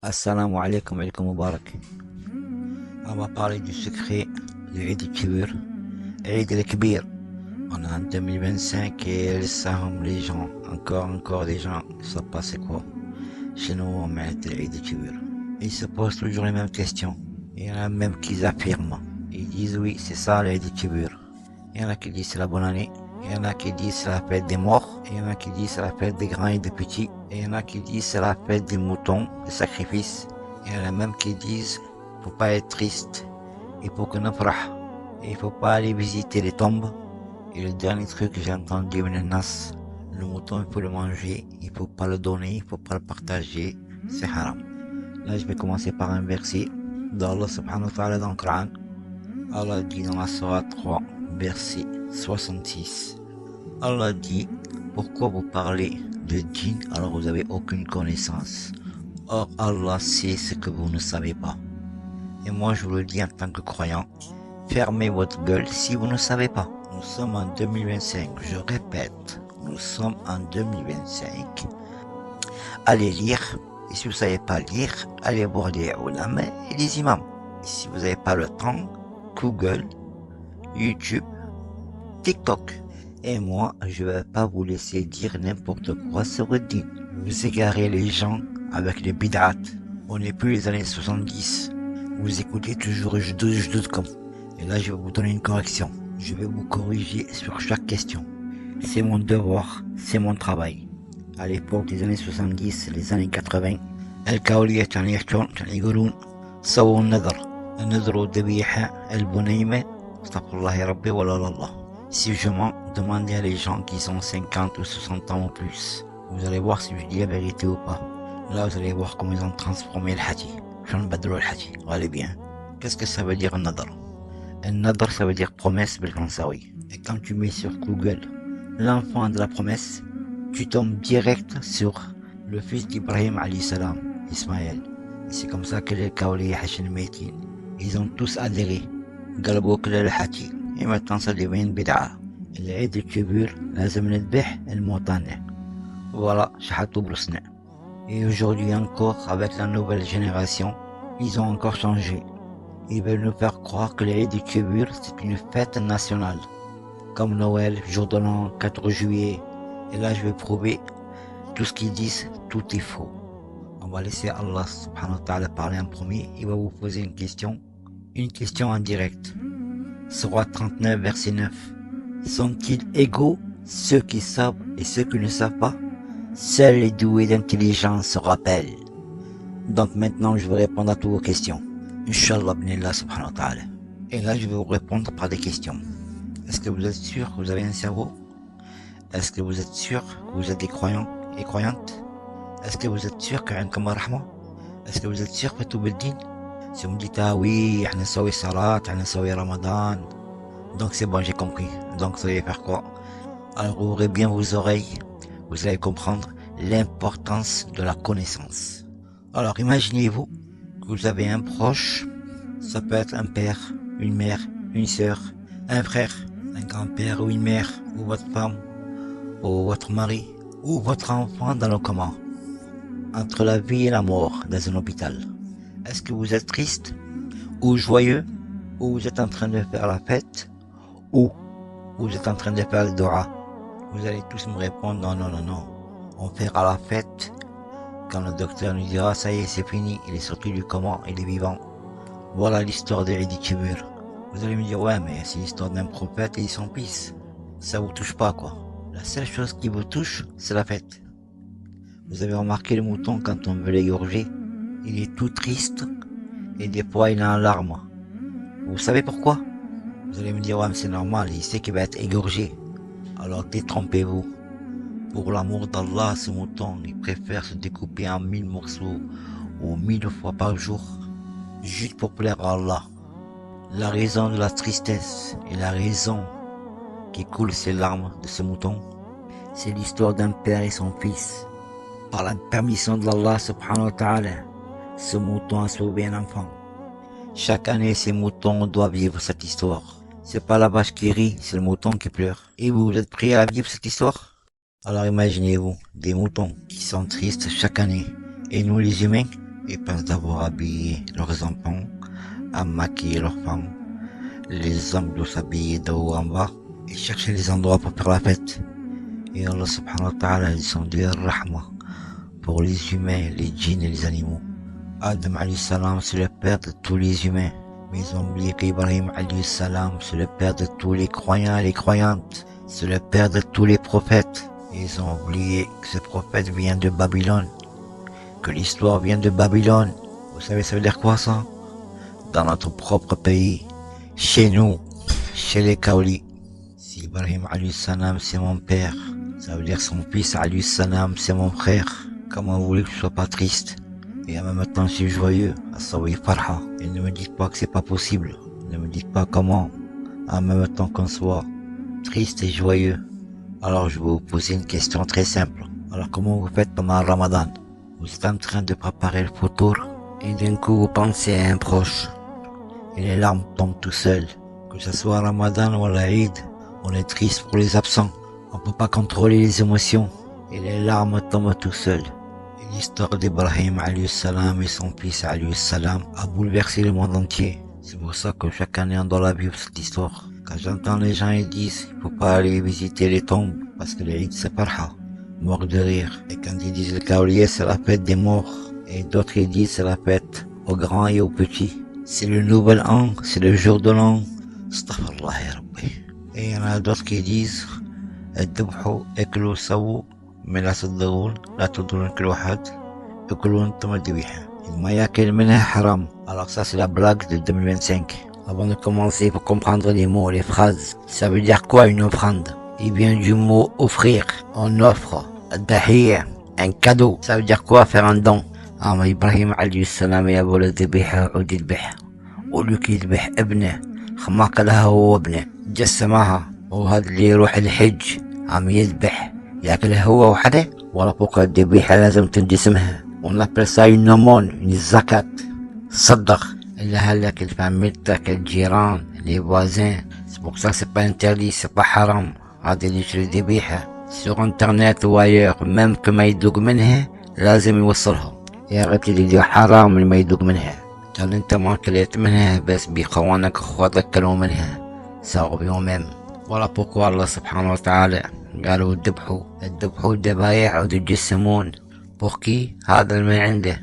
Assalamu alaikum, alaikum Mubarak. On va parler du secret de Eid al-Kibir, Eid al-Kibir. On est en 2025 et les gens, encore des gens, ne savent pas c'est quoi. Chez nous, on met Eid al-Kibir. Ils se posent toujours les mêmes questions. Il y en a même qui affirment. Ils disent oui, c'est ça l'Eid al-Kibir. Il y en a qui disent c'est la bonne année. Il y en a qui disent c'est la fête des morts. Il y en a qui disent c'est la fête des grands et des petits. Et il y en a qui disent c'est la fête des moutons, des sacrifices. Il y en a même qui disent faut pas être triste. Il faut que nafrah. Il faut pas aller visiter les tombes. Et le dernier truc que j'ai entendu Nas, le mouton il faut le manger, il faut pas le donner, il faut pas le partager, c'est haram. Là je vais commencer par un verset d'Allah subhanahu wa ta'ala dans le Coran. Allah dit dans la Surah 3, verset 66. Allah dit, pourquoi vous parlez de djinn alors vous avez aucune connaissance? Or Allah sait ce que vous ne savez pas. Et moi je vous le dis en tant que croyant, fermez votre gueule si vous ne savez pas. Nous sommes en 2025, je répète, nous sommes en 2025. Allez lire, et si vous ne savez pas lire, allez voir les ulama et les imams. Et si vous n'avez pas le temps, Google, YouTube, TikTok. Et moi, je vais pas vous laisser dire n'importe quoi sur le din. Vous égarez les gens avec les bid'at. On n'est plus les années 70. Vous écoutez toujours je doute comme. Et là, je vais vous donner une correction. Je vais vous corriger sur chaque question. C'est mon devoir, c'est mon travail. À l'époque des années 70, les années 80, الكاولية كانوا يقولون سووا النذر الذبيحة البنيمة استغفر الله يا ربي ولا الله. Si je mens, demandez à les gens qui ont 50 ou 60 ans ou plus. Vous allez voir si je dis la vérité ou pas. Là, vous allez voir comment ils ont transformé le hadi. Jean Badro el hadi. Allez bien. Qu'est-ce que ça veut dire un nadr? Un nadr, ça veut dire promesse belkansawi. Et quand tu mets sur Google l'enfant de la promesse, tu tombes direct sur le fils d'Ibrahim alayhi salam, Ismaël. Et c'est comme ça que les Kaoliya Hachin Meitin, ils ont tous adhéré. Galbouk le hadi. Et maintenant ça devient une bid'a. العيد الكبير لازم نذبح الموطنة. Voilà, شحطوا برسنا. Et aujourd'hui encore, avec la nouvelle génération, ils ont encore changé. Ils veulent nous faire croire que l'Eid al-Kibir c'est une fête nationale. Comme Noël, jour de l'an, 4 juillet. Et là je vais prouver tout ce qu'ils disent, tout est faux. On va laisser Allah subhanahu wa ta'ala parler en premier. Il va vous poser une question en direct. Surah 39, verset 9. Sont-ils égaux, ceux qui savent et ceux qui ne savent pas? Seuls les doués d'intelligence se rappellent. Donc maintenant, je vais répondre à toutes vos questions. Inch'Allah, binillah subhanahu wa ta'ala. Et là, je vais vous répondre par des questions. Est-ce que vous êtes sûr que vous avez un cerveau? Est-ce que vous êtes sûr que vous êtes des croyants et croyantes? Est-ce que vous êtes sûr qu'il y a un comme rahma? Est-ce que vous êtes sûr que tout le din? Si vous me dites, ah oui, on a sauvé Salat, on a sauvé Ramadan, donc c'est bon, j'ai compris. Donc vous allez faire quoi? Alors ouvrez bien vos oreilles, vous allez comprendre l'importance de la connaissance. Alors imaginez-vous que vous avez un proche, ça peut être un père, une mère, une sœur, un frère, un grand-père ou une mère, ou votre femme, ou votre mari, ou votre enfant dans le coma, entre la vie et la mort dans un hôpital. Est-ce que vous êtes triste, ou joyeux, ou vous êtes en train de faire la fête, ou vous êtes en train de faire le dua? Vous allez tous me répondre non. On fera la fête quand le docteur nous dira ça y est, c'est fini, il est sorti du coma, il est vivant. Voilà l'histoire de Eid al-Kibir. Vous allez me dire ouais mais c'est l'histoire d'un prophète et son fils. Ça vous touche pas quoi. La seule chose qui vous touche, c'est la fête. Vous avez remarqué le mouton quand on veut l'égorger? Il est tout triste et des fois il a en larmes. Vous savez pourquoi? Vous allez me dire ouais mais c'est normal, il sait qu'il va être égorgé. Alors détrompez-vous. Pour l'amour d'Allah, ce mouton, il préfère se découper en 1000 morceaux ou 1000 fois par jour, juste pour plaire à Allah. La raison de la tristesse et la raison qui coule ses larmes de ce mouton, c'est l'histoire d'un père et son fils. Par la permission d'Allah subhanahu wa ta'ala, ce mouton a sauvé un enfant. Chaque année, ces moutons doivent vivre cette histoire. C'est pas la vache qui rit, c'est le mouton qui pleure. Et vous êtes prêts à vivre cette histoire? Alors imaginez-vous, des moutons qui sont tristes chaque année. Et nous les humains, Ils pensent d'avoir habillé leurs enfants, à maquiller leurs femmes. Les hommes doivent s'habiller de haut en bas et chercher des endroits pour faire la fête. Et Allah subhanahu wa ta'ala a descendu le rahma pour les humains, les djinns et les animaux. Adam alayhi salam, c'est le père de tous les humains. Mais ils ont oublié qu'Ibrahim alayhi salam, c'est le père de tous les croyants et les croyantes. C'est le père de tous les prophètes. Et ils ont oublié que ce prophète vient de Babylone. Que l'histoire vient de Babylone. Vous savez, ça veut dire quoi ça? Dans notre propre pays. Chez nous. Chez les Kaoli. Si Ibrahim alayhi salam, c'est mon père, ça veut dire son fils alayhi salam, c'est mon frère. Comment vous voulez que je sois pas triste? Et en même temps, je suis joyeux. Asawi farha. Et ne me dites pas que c'est pas possible. Ne me dites pas comment, en même temps qu'on soit triste et joyeux. Alors, je vais vous poser une question très simple. Alors, comment vous faites pendant le Ramadan? Vous êtes en train de préparer le foutour et d'un coup, vous pensez à un proche. Et les larmes tombent tout seuls. Que ce soit Ramadan ou l'Aïd, on est triste pour les absents. On peut pas contrôler les émotions. Et les larmes tombent tout seuls. Et l'histoire d'Ibrahim alayhi salam et son fils alayhi salam a bouleversé le monde entier. C'est pour ça que chaque année on doit la vivre cette histoire. Quand j'entends les gens ils disent il faut pas aller visiter les tombes parce que l'Aïd c'est farha, mort de rire. Et quand ils disent le Kaolier c'est la fête des morts. Et d'autres ils disent c'est la fête aux grands et aux petits. C'est le nouvel an, c'est le jour de l'an. Astaghfirullah ya Rabbi. Et il y en a d'autres qui disent الذبحوا اكلوا سووا mais لا تصدقون لا تضرون كل واحد اكلوا انتم الذبيحة ما ياكل منها حرام. Alors ça c'est la blague de 2025. Avant de commencer, il faut comprendre les mots, les phrases. Ça veut dire quoi une offrande? Il vient du mot offrir. On offre الضحية, un cadeau. Ça veut dire quoi faire un don? أما إبراهيم عليه السلام يقول الذبيحة عود يذبح ولك يذبح ابنه خما قالها هو ابنه جسمها. وهذا اللي يروح الحج عم يذبح ياكلها هو وحده ولا فوق الذبيحة لازم تنجسمها. On appelle ça une aumône, une zakat. صدق اللي هلك الفاميلتك الجيران les voisins. C'est pour ça que c'est pas interdit, c'est pas haram. هذا اللي يشتري ذبيحة sur internet ou ailleurs même que ما يذوق منها لازم يوصلها. يا ريت اللي يدير حرام اللي ما يذوق منها. كان انت ما كليت منها بس بيخوانك اخواتك كلوا منها ساقوا بيوم même. Voilà pourquoi Allah subhanahu wa ta'ala قالوا الذبحوا الذبايح وتجسمون. Pour qui? هذا اللي ما عنده.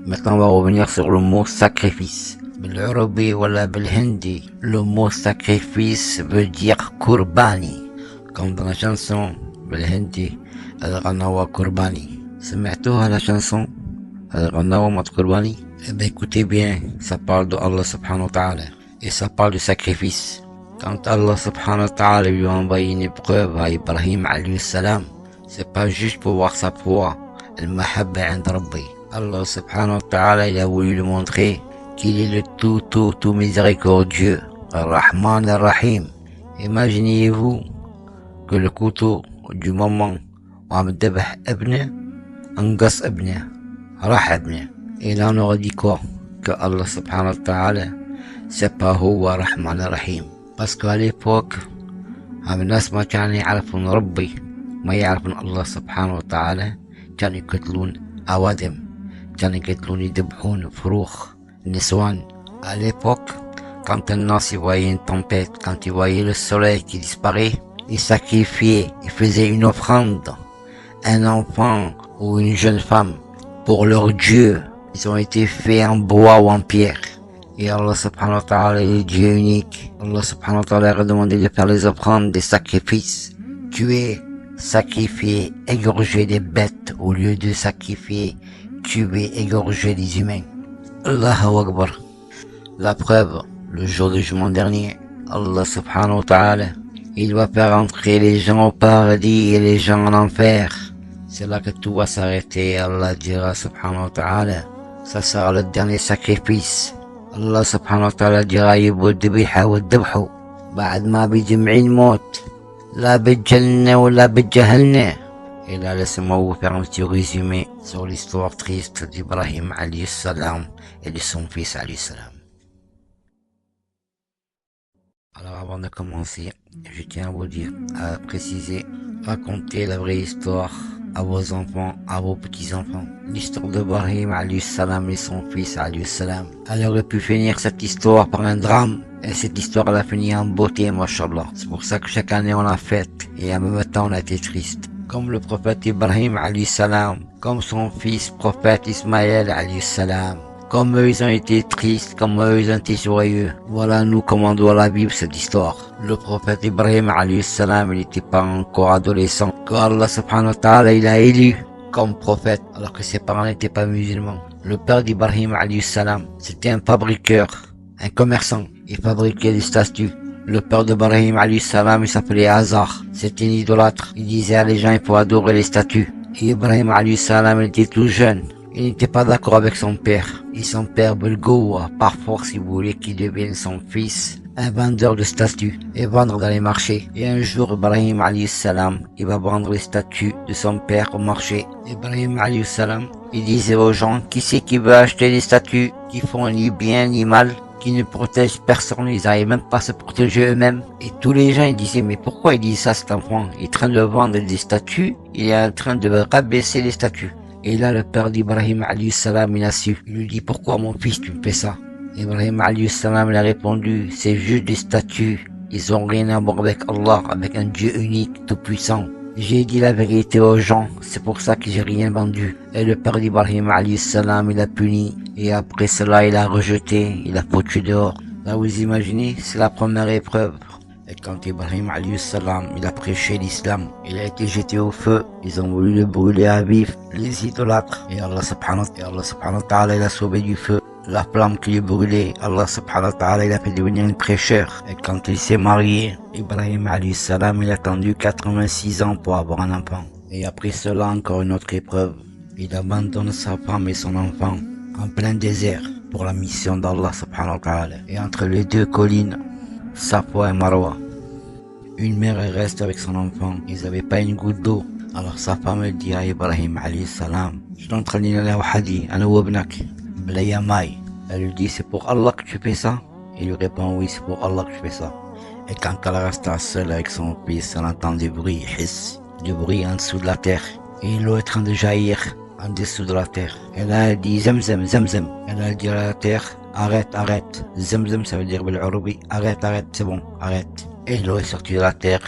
Maintenant on va revenir sur le mot sacrifice. بالعربي ولا بالهندي le mot sacrifice veut dire kurbani. Comme dans la chanson بالهندي الغنوة كرباني. سمعتوها la chanson الغنوة مات كرباني? Eh bien écoutez bien, ça parle de Allah subhanahu wa ta'ala et ça parle du sacrifice. Quand Allah subhanahu wa ta'ala lui a envoyé une épreuve à Ibrahim alayhi salam, c'est pas juste pour voir sa foi, al-mahabba 'ind Rabbi. Allah subhanahu wa ta'ala il a voulu lui montrer qu'il est le tout miséricordieux, ar-Rahman ar-Rahim. Imaginez-vous que le couteau du moment où on ذبح ابنه انقص ابنه راح ابنه. Et là on aurait dit quoi? Que Allah subhanahu wa ta'ala c'est pas هو Rahman ar-Rahim. Parce qu'à l'époque الناس ما كانوا يعرفون ربي ما يعرفون الله سبحانه وتعالى. كانوا يقتلون أوادم, كانوا يقتلون يذبحون فروخ النسوان. À l'époque quand الناس voyaient une tempête, quand ils voyaient le soleil qui disparaît, ils sacrifiaient, ils faisaient une offrande, un enfant ou une jeune femme pour leur Dieu. Ils ont été faits en bois ou en pierre. Et Allah subhanahu wa ta'ala est Dieu unique. Allah subhanahu wa ta'ala a demandé de faire les offrandes, des sacrifices. Tuer, sacrifier, égorger des bêtes au lieu de sacrifier, tuer, égorger des humains. Allahu Akbar. La preuve, le jour du jugement dernier, Allah subhanahu wa ta'ala, il va faire entrer les gens au paradis et les gens en enfer. C'est là que tout va s'arrêter. Allah dira subhanahu wa ta'ala, ça sera le dernier sacrifice. Allah subhanahu wa ta'ala dira يبوا الذبيحة والذبحوا بعد ما بيجمع الموت لا بالجنة ولا بالجهنة. Et là laissez-moi vous faire un petit résumé sur l'histoire triste d'Ibrahim alayhi salam et de son fils alayhi salam. Alors avant de commencer, je tiens à vous dire, à préciser, raconter la vraie histoire à vos enfants, à vos petits-enfants. L'histoire d'Ibrahim alayhi salam et son fils alayhi salam. Elle aurait pu finir cette histoire par un drame. Et cette histoire, elle a fini en beauté, mashallah. C'est pour ça que chaque année on la fête. Et en même temps on a été triste. Comme le prophète Ibrahim alayhi salam. Comme son fils prophète Ismaël alayhi salam. Comme eux ils ont été tristes, comme eux ils ont été joyeux. Voilà nous comment on doit la vivre cette histoire. Le prophète Ibrahim alayhi salam, il n'était pas encore adolescent. Quand Allah subhanahu wa ta'ala il a élu comme prophète alors que ses parents n'étaient pas musulmans. Le père d'Ibrahim alayhi salam, c'était un fabriqueur, un commerçant. Il fabriquait des statues. Le père d'Ibrahim alayhi salam, il s'appelait Hazar. C'était un idolâtre. Il disait à les gens il faut adorer les statues. Et Ibrahim alayhi salam, il était tout jeune. Il n'était pas d'accord avec son père. Et son père Belgo, par force, il voulait qu'il devienne son fils un vendeur de statues et vendre dans les marchés. Et un jour, Ibrahim alayhi salam, il va vendre les statues de son père au marché. Ibrahim alayhi salam, il disait aux gens, qui c'est qui veut acheter des statues qui font ni bien ni mal, qui ne protègent personne, ils n'arrivent même pas à se protéger eux-mêmes. Et tous les gens, ils disaient, mais pourquoi il dit ça cet enfant? Il est en train de vendre des statues, il est en train de rabaisser les statues. Et là, le père d'Ibrahim alayhi salam, il a su. Il lui dit, pourquoi mon fils, tu me fais ça? Ibrahim alayhi salam, il a répondu, c'est juste des statues. Ils ont rien à voir avec Allah, avec un Dieu unique, tout puissant. J'ai dit la vérité aux gens, c'est pour ça que j'ai rien vendu. Et le père d'Ibrahim alayhi salam, il a puni. Et après cela, il a rejeté, il a foutu dehors. Là, vous imaginez, c'est la première épreuve. Et quand Ibrahim alayhi salam, il a prêché l'islam, il a été jeté au feu. Ils ont voulu le brûler à vif, les idolâtres. Et Allah subhanahu wa ta'ala, il a sauvé du feu. La flamme qui lui brûlait, Allah subhanahu wa ta'ala, il a fait devenir un prêcheur. Et quand il s'est marié, Ibrahim alayhi salam, il a attendu 86 ans pour avoir un enfant. Et après cela, encore une autre épreuve. Il abandonne sa femme et son enfant en plein désert pour la mission d'Allah subhanahu wa ta'ala. Et entre les deux collines, Safa et Marwa, une mère reste avec son enfant. Ils n'avaient pas une goutte d'eau. Alors sa femme elle dit à Ibrahim alayhi salam, je suis en train d'aller à Wahadi, ana wabnak, blayamai. Elle lui dit, c'est pour Allah que tu fais ça? Il lui répond, oui, c'est pour Allah que je fais ça. Et quand elle resta seule avec son fils, elle entend du bruit, du bruit en dessous de la terre. Et l'eau est en train de jaillir en dessous de la terre. Et là, elle dit, Zamzam, Zamzam. Elle a dit à la terre, arrête, arrête. Zamzam, ça veut dire Bil-Arabi, arrête, arrête, c'est bon, arrête. Et l'eau est sortie de la terre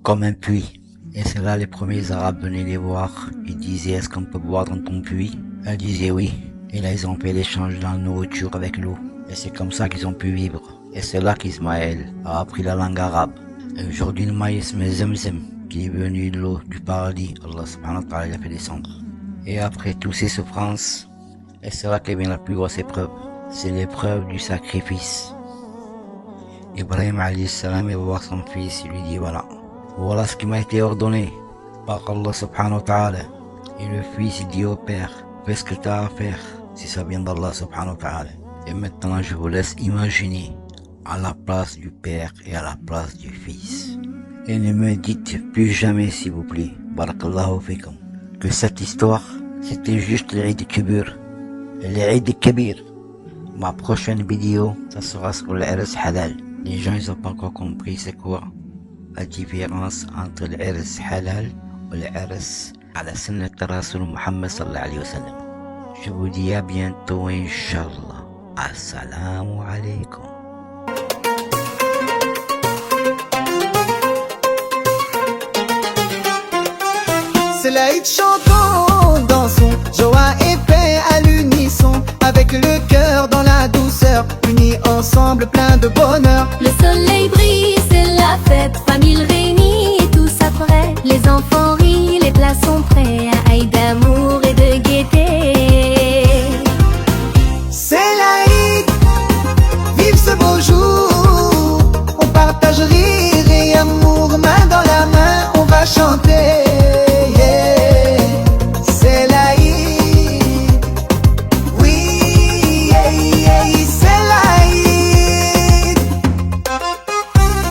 comme un puits. Et c'est là les premiers Arabes venaient les voir. Ils disaient, est-ce qu'on peut boire dans ton puits? Elle disait oui. Et là, ils ont fait l'échange de la nourriture avec l'eau. Et c'est comme ça qu'ils ont pu vivre. Et c'est là qu'Ismaël a appris la langue arabe. Et aujourd'hui, le maïs, mais Zamzam, qui est venu de l'eau du paradis, Allah subhanahu wa ta'ala l'a fait descendre. Et après toutes ces souffrances, et c'est là qu'est vient la plus grosse épreuve. C'est l'épreuve du sacrifice. Ibrahim alayhi salam, il va voir son fils, il lui dit voilà ce qui m'a été ordonné par Allah subhanahu wa ta'ala. Et le fils il dit au père, fais ce que tu as à faire, si ça vient d'Allah subhanahu wa ta'ala. Et maintenant je vous laisse imaginer à la place du père et à la place du fils. Et ne me dites plus jamais s'il vous plaît, barakallahu fikum, que cette histoire c'était juste l'Eid Kibir. L'Eid Kibir. Ma prochaine vidéo, ça sera sur l'Eres Halal. Les gens ils ont pas encore compris c'est quoi la différence entre l'Eres Halal ou l'Eres ala sunnat Rasul Muhammad sallallahu alayhi wa sallam. Je vous dis à bientôt Inch'Allah. Assalamu alaikum. C'est l'Aïd chantons, dansons, joie et paix à l'unisson, avec le cœur dans la douceur, unis ensemble plein de bonheur. Le soleil brille, c'est la fête, famille réunie, tous après. Les enfants rient, les plats sont prêts.